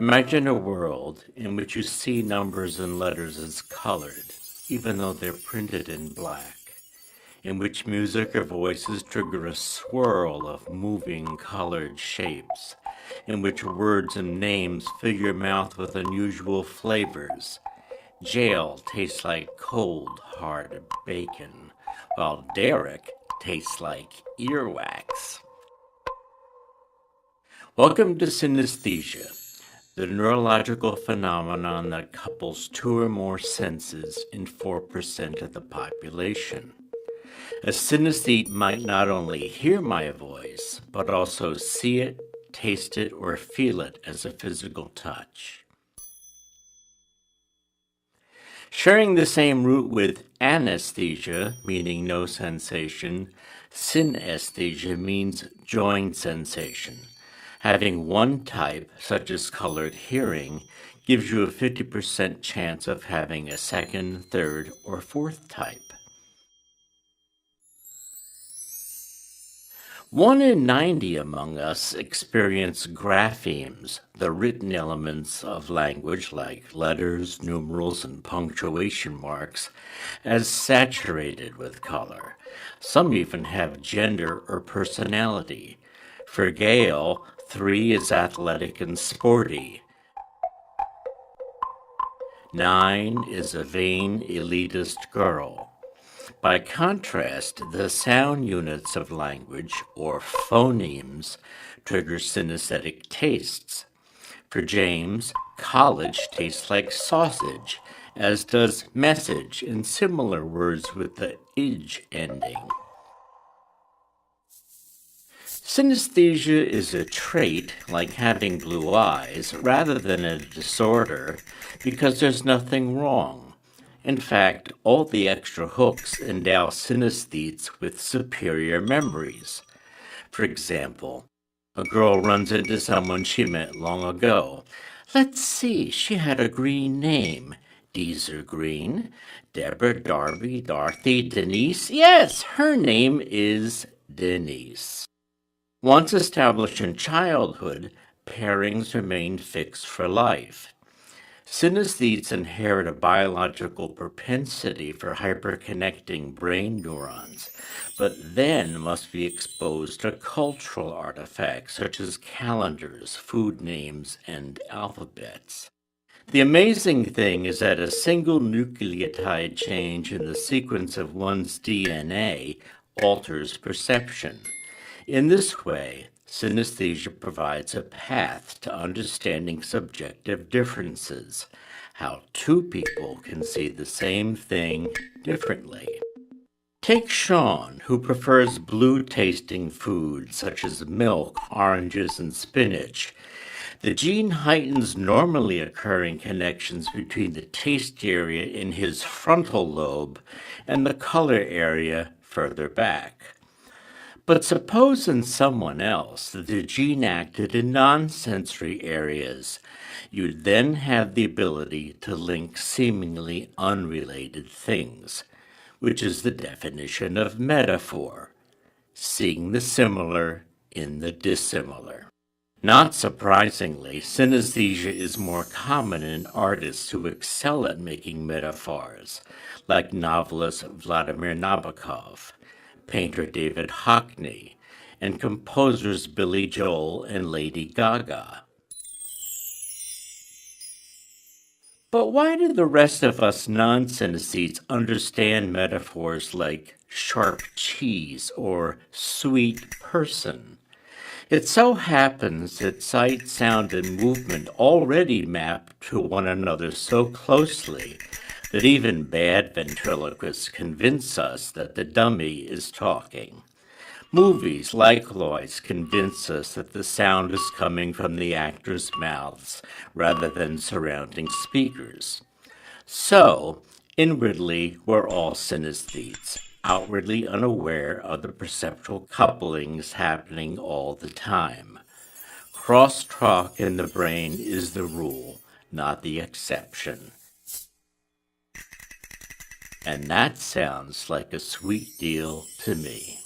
Imagine a world in which you see numbers and letters as colored, even though they're printed in black, in which music or voices trigger a swirl of moving colored shapes, in which words and names fill your mouth with unusual flavors. Jail tastes like cold, hard bacon, while Derek tastes like earwax. Welcome to synesthesia, the neurological phenomenon that couples two or more senses in 4% of the population. A synesthete might not only hear my voice, but also see it, taste it, or feel it as a physical touch. Sharing the same root with anesthesia, meaning no sensation, synesthesia means joint sensation. Having one type, such as colored hearing, gives you a 50% chance of having a second, third, or fourth type. 1 in 90 among us experience graphemes, the written elements of language like letters, numerals, and punctuation marks, as saturated with color. Some even have gender or personality. For Gail, 3 is athletic and sporty. 9 is a vain, elitist girl. By contrast, the sound units of language, or phonemes, trigger synesthetic tastes. For James, college tastes like sausage, as does message and similar words with the "age" ending. Synesthesia is a trait, like having blue eyes, rather than a disorder, because there's nothing wrong. In fact, all the extra hooks endow synesthetes with superior memories. For example, a girl runs into someone she met long ago. Let's see, she had a green name. Deezer Green, Deborah, Darby, Dorothy, Denise. Yes, her name is Denise. Once established in childhood, pairings remain fixed for life. Synesthetes inherit a biological propensity for hyperconnecting brain neurons, but then must be exposed to cultural artifacts such as calendars, food names, and alphabets. The amazing thing is that a single nucleotide change in the sequence of one's DNA alters perception. In this way, synesthesia provides a path to understanding subjective differences, how two people can see the same thing differently. Take Sean, who prefers blue-tasting foods such as milk, oranges, and spinach. The gene heightens normally occurring connections between the taste area in his frontal lobe and the color area further back. But suppose in someone else that the gene acted in non-sensory areas. You'd then have the ability to link seemingly unrelated things, which is the definition of metaphor, seeing the similar in the dissimilar. Not surprisingly, synesthesia is more common in artists who excel at making metaphors, like novelist Vladimir Nabokov, painter David Hockney, and composers Billy Joel and Lady Gaga. But why do the rest of us non-synesthetes understand metaphors like sharp cheese or sweet person? It so happens that sight, sound, and movement already map to one another so closely that even bad ventriloquists convince us that the dummy is talking. Movies likewise convince us that the sound is coming from the actors' mouths rather than surrounding speakers. So, inwardly, we're all synesthetes, outwardly unaware of the perceptual couplings happening all the time. Crosstalk in the brain is the rule, not the exception. And that sounds like a sweet deal to me.